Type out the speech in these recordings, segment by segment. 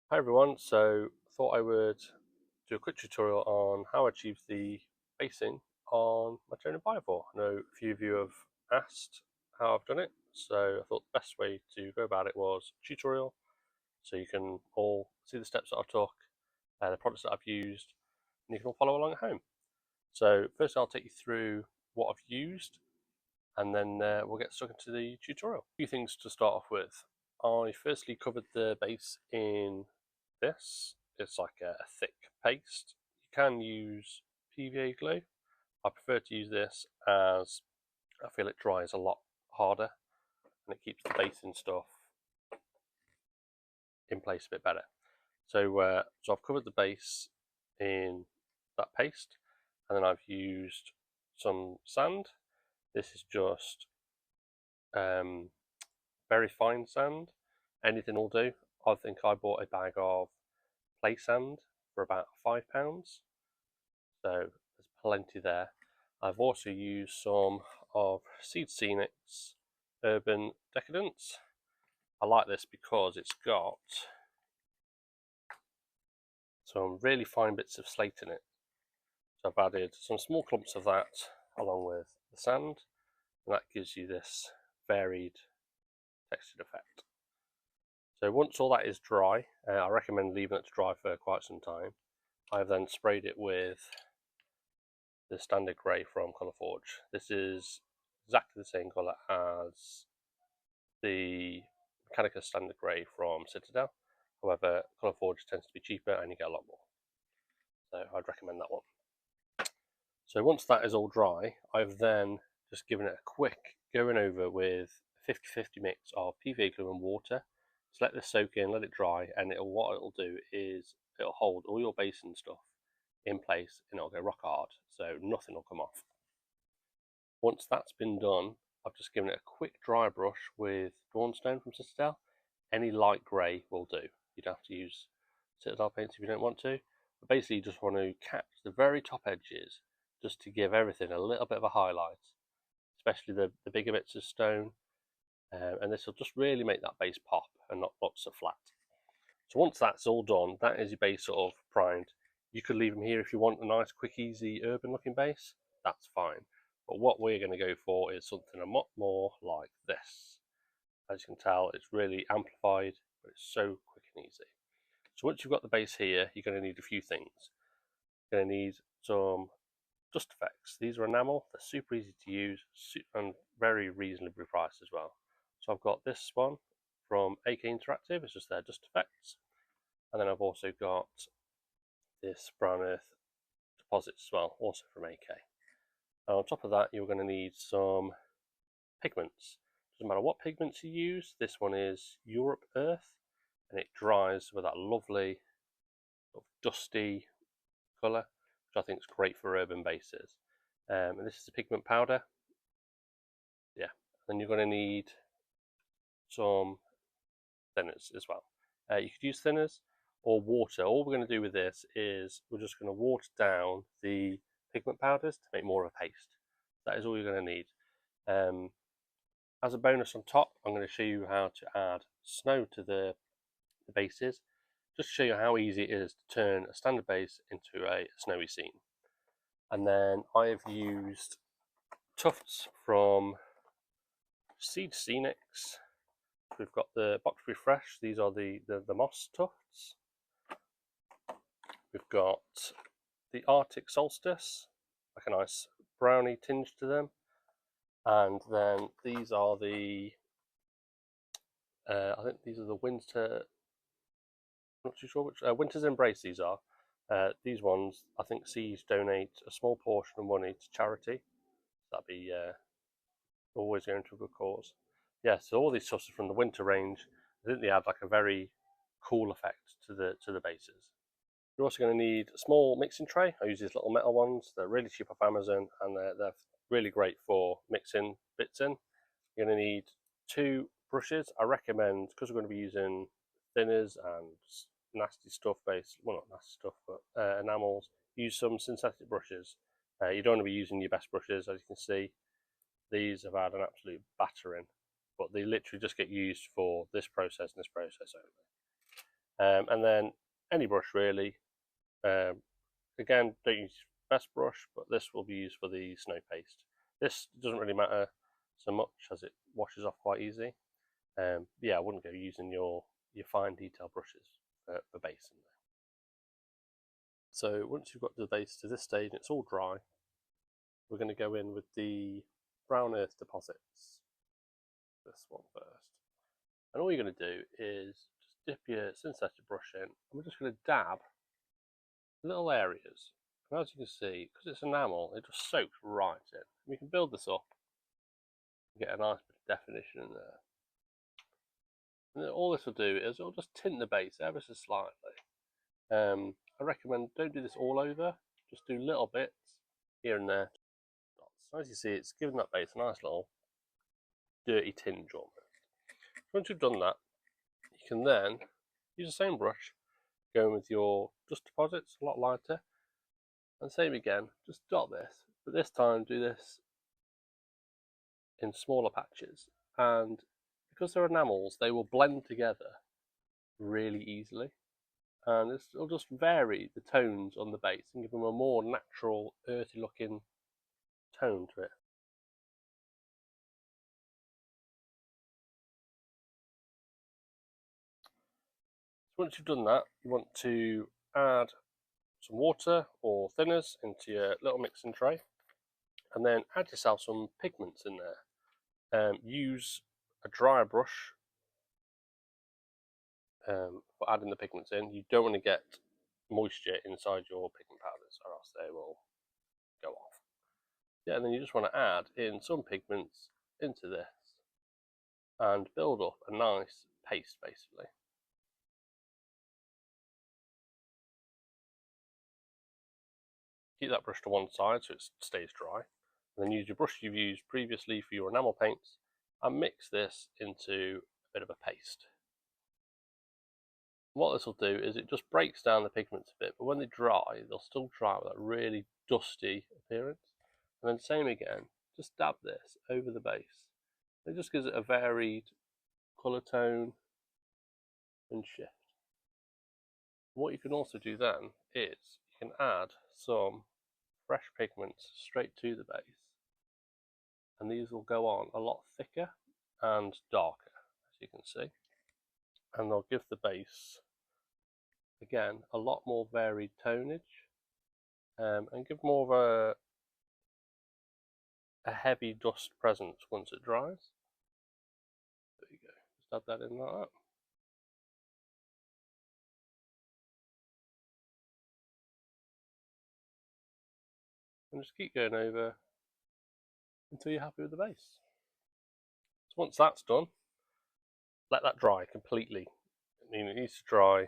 Hi everyone, so I thought I would do a quick tutorial on how I achieve the basing on my Tone Biovore. I know a few of you have asked how I've done it, so I thought the best way to go about it was tutorial, so you can all see the steps that I took, the products that I've used, and you can all follow along at home. So first I'll take you through what I've used, and then we'll get stuck into the tutorial. A few things to start off with. I firstly covered the base in this. It's like a thick paste. You can use PVA glue. I prefer to use this as I feel it dries a lot harder and it keeps the base and stuff in place a bit better. So I've covered the base in that paste, and then I've used some sand. This is just very fine sand. Anything will do. I think I bought a bag of play sand for about £5. So there's plenty there. I've also used some of Seed Scenics Urban Decadence. I like this because it's got some really fine bits of slate in it. So I've added some small clumps of that along with the sand, and that gives you this varied textured effect. So once all that is dry, I recommend leaving it to dry for quite some time. I've then sprayed it with the standard grey from Colourforge. This is exactly the same colour as the Mechanica standard grey from Citadel. However, Colourforge tends to be cheaper and you get a lot more. So I'd recommend that one. So once that is all dry, I've then just given it a quick going over with a 50-50 mix of PVA glue and water. So let this soak in, let it dry, and what it'll do is it'll hold all your base and stuff in place and it'll go rock hard, so nothing will come off. Once that's been done, I've just given it a quick dry brush with Dawnstone from Citadel. Any light grey will do. You don't have to use Citadel paints if you don't want to. But basically you just want to catch the very top edges just to give everything a little bit of a highlight, especially the bigger bits of stone. And this will just really make that base pop and not look so flat. So once that's all done, that is your base sort of primed. You could leave them here if you want a nice, quick, easy, urban looking base. That's fine. But what we're going to go for is something a lot more like this. As you can tell, it's really amplified, but it's so quick and easy. So once you've got the base here, you're going to need a few things. You're going to need some dust effects. These are enamel. They're super easy to use and very reasonably priced as well. So I've got this one from AK Interactive. It's just their dust effects. And then I've also got this brown earth deposits as well, also from AK. And on top of that, you're going to need some pigments. Doesn't matter what pigments you use, this one is Europe Earth, and it dries with that lovely sort of dusty colour, which I think is great for urban bases. And this is a pigment powder. Yeah, then you're going to need some thinners as well. You could use thinners or water. All we're going to do with this is we're just going to water down the pigment powders to make more of a paste. That is all you're going to need. As a bonus on top, I'm going to show you how to add snow to the bases, just to show you how easy it is to turn a standard base into a snowy scene. And then I've used tufts from Seed Scenics. We've got the Box Refresh. These are the moss tufts. We've got the Arctic Solstice, like a nice brownie tinge to them. And then these are the, I think these are the winter, I'm not too sure which, Winter's Embrace these are. These ones, I think Siege donate a small portion of money to charity. That'd be always going to a good cause. Yeah, so all these tufts are from the winter range. I think they add like a very cool effect to the bases. You're also going to need a small mixing tray. I use these little metal ones. They're really cheap off Amazon, and they're really great for mixing bits in. You're going to need 2 brushes. I recommend, because we're going to be using thinners and nasty stuff based, well, not nasty stuff, but enamels, use some synthetic brushes. You don't want to be using your best brushes. As you can see, these have had an absolute battering, but they literally just get used for this process and this process only. And then any brush really. Again, don't use best brush, but this will be used for the snow paste. This doesn't really matter so much as it washes off quite easy. Yeah, I wouldn't go using your fine detail brushes for base in there. So once you've got the base to this stage and it's all dry, we're going to go in with the brown earth deposits. This one first. And all you're going to do is just dip your synthetic brush in, and we're just going to dab little areas. And as you can see, because it's enamel, it just soaks right in. We can build this up and get a nice bit of definition in there. And then all this will do is it'll just tint the base ever so slightly. I recommend don't do this all over, just do little bits here and there. So as you see, it's giving that base a nice little dirty tinge almost. Once you've done that, you can then use the same brush, going with your dust deposits, a lot lighter, and same again, just dot this, but this time do this in smaller patches, and because they're enamels, they will blend together really easily, and it'll just vary the tones on the base and give them a more natural, earthy looking tone to it. So once you've done that, you want to add some water or thinners into your little mixing tray, and then add yourself some pigments in there. Use a drier brush for adding the pigments in. You don't want to get moisture inside your pigment powders, or else they will go off. Yeah, and then you just want to add in some pigments into this and build up a nice paste, basically. Keep that brush to one side so it stays dry, and then use your brush you've used previously for your enamel paints and mix this into a bit of a paste. What this will do is it just breaks down the pigments a bit, but when they dry, they'll still dry with that really dusty appearance. And then same again, just dab this over the base. It just gives it a varied colour tone and shift. What you can also do then is you can add some fresh pigments straight to the base, and these will go on a lot thicker and darker, as you can see, and they'll give the base again a lot more varied tonage, and give more of a heavy dust presence once it dries. There you go, just add that in like that. And just keep going over until you're happy with the base. So once that's done, let that dry completely. It needs to dry,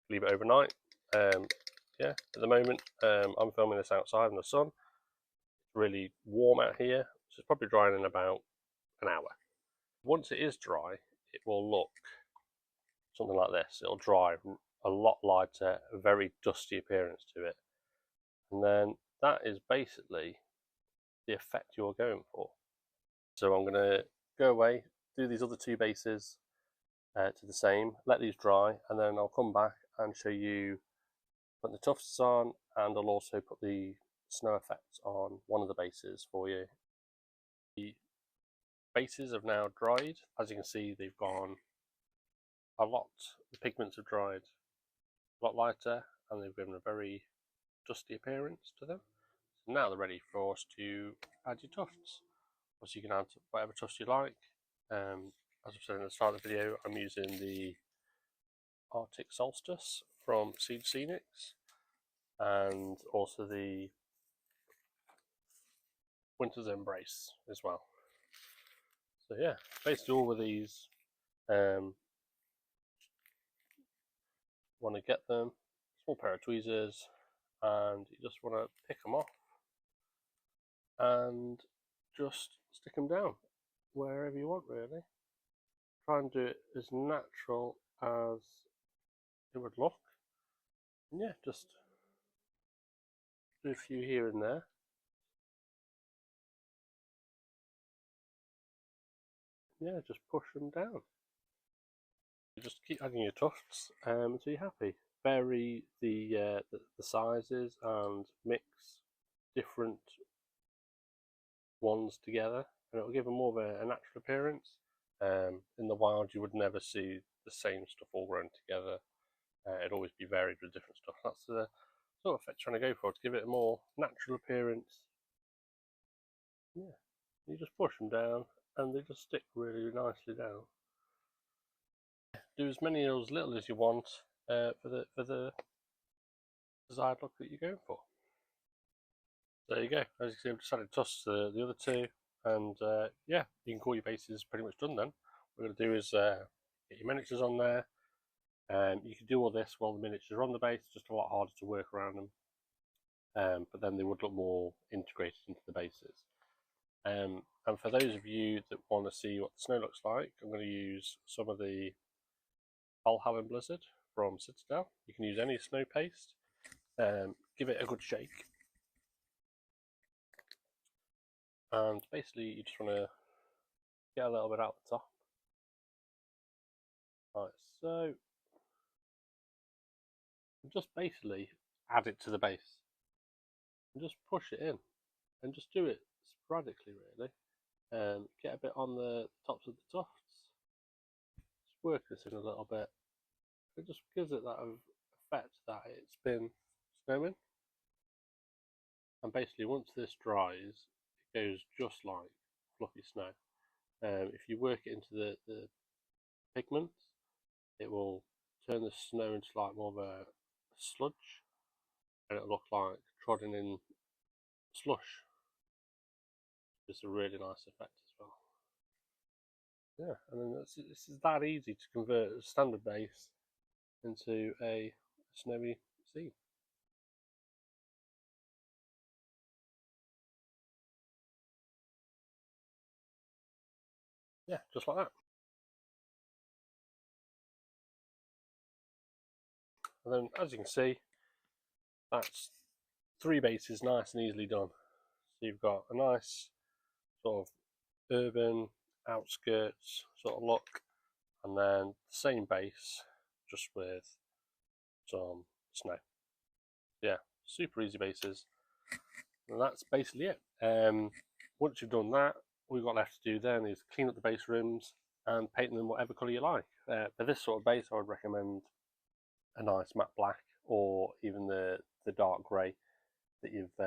leave it overnight. Yeah, at the moment I'm filming this outside in the sun. It's really warm out here, so it's probably drying in about an hour. Once it is dry, it will look something like this. It'll dry a lot lighter, a very dusty appearance to it. And then that is basically the effect you're going for. So I'm going to go away, do these other two bases to the same, let these dry, and then I'll come back and show you putting the tufts on, and I'll also put the snow effects on one of the bases for you. The bases have now dried. As you can see, they've gone a lot, the pigments have dried a lot lighter, and they've given a very dusty appearance to them. So now they're ready for us to add your tufts. So you can add whatever tufts you like. As I said in the start of the video, I'm using the Arctic Solstice from Siege Scenics, and also the Winter's Embrace as well. So yeah, basically all of these, want to get them, small pair of tweezers, and you just want to pick them off and just stick them down wherever you want, really. Try and do it as natural as it would look. And yeah, just do a few here and there. Yeah, just push them down. You just keep adding your tufts until you're happy. Vary the sizes and mix different ones together, and it will give them more of a natural appearance. In the wild, you would never see the same stuff all grown together. It'd always be varied with different stuff. That's the sort of effect trying to go for, to give it a more natural appearance. Yeah, you just push them down, and they just stick really nicely down. Do as many or as little as you want for the desired look that you're going for. There you go. As you can see, I've decided to toss the other two, and yeah, you can call your bases pretty much done then. What we're going to do is get your miniatures on there. You can do all this while the miniatures are on the base, just a lot harder to work around them, but then they would look more integrated into the bases. And for those of you that want to see what the snow looks like, I'm going to use some of the Valhalla Blizzard from Citadel. You can use any snow paste. Give it a good shake. And basically you just want to get a little bit out the top. Like so. And just basically add it to the base. And just push it in. And just do it sporadically really. Get a bit on the tops of the tufts. Just work this in a little bit. It just gives it that effect that it's been snowing. And basically once this dries, it goes just like fluffy snow. If you work it into the pigments, it will turn the snow into like more of a sludge, and it'll look like trodden in slush. It's a really nice effect as well. Yeah, and then this is that easy to convert a standard base into a snowy scene. Yeah, just like that. And then, as you can see, that's 3 bases nice and easily done. So you've got a nice sort of urban outskirts sort of look, and then the same base just with some snow. Yeah, super easy bases, and that's basically it. Once you've done that, all you've got left to do then is clean up the base rims and paint them whatever colour you like. For this sort of base, I would recommend a nice matte black, or even the dark grey that you've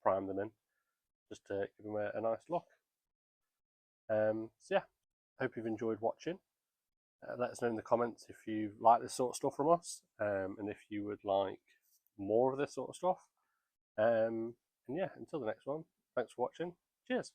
primed them in, just to give them a nice look. So yeah, hope you've enjoyed watching. Let us know in the comments if you like this sort of stuff from us, and if you would like more of this sort of stuff. And yeah, until the next one, thanks for watching. Cheers.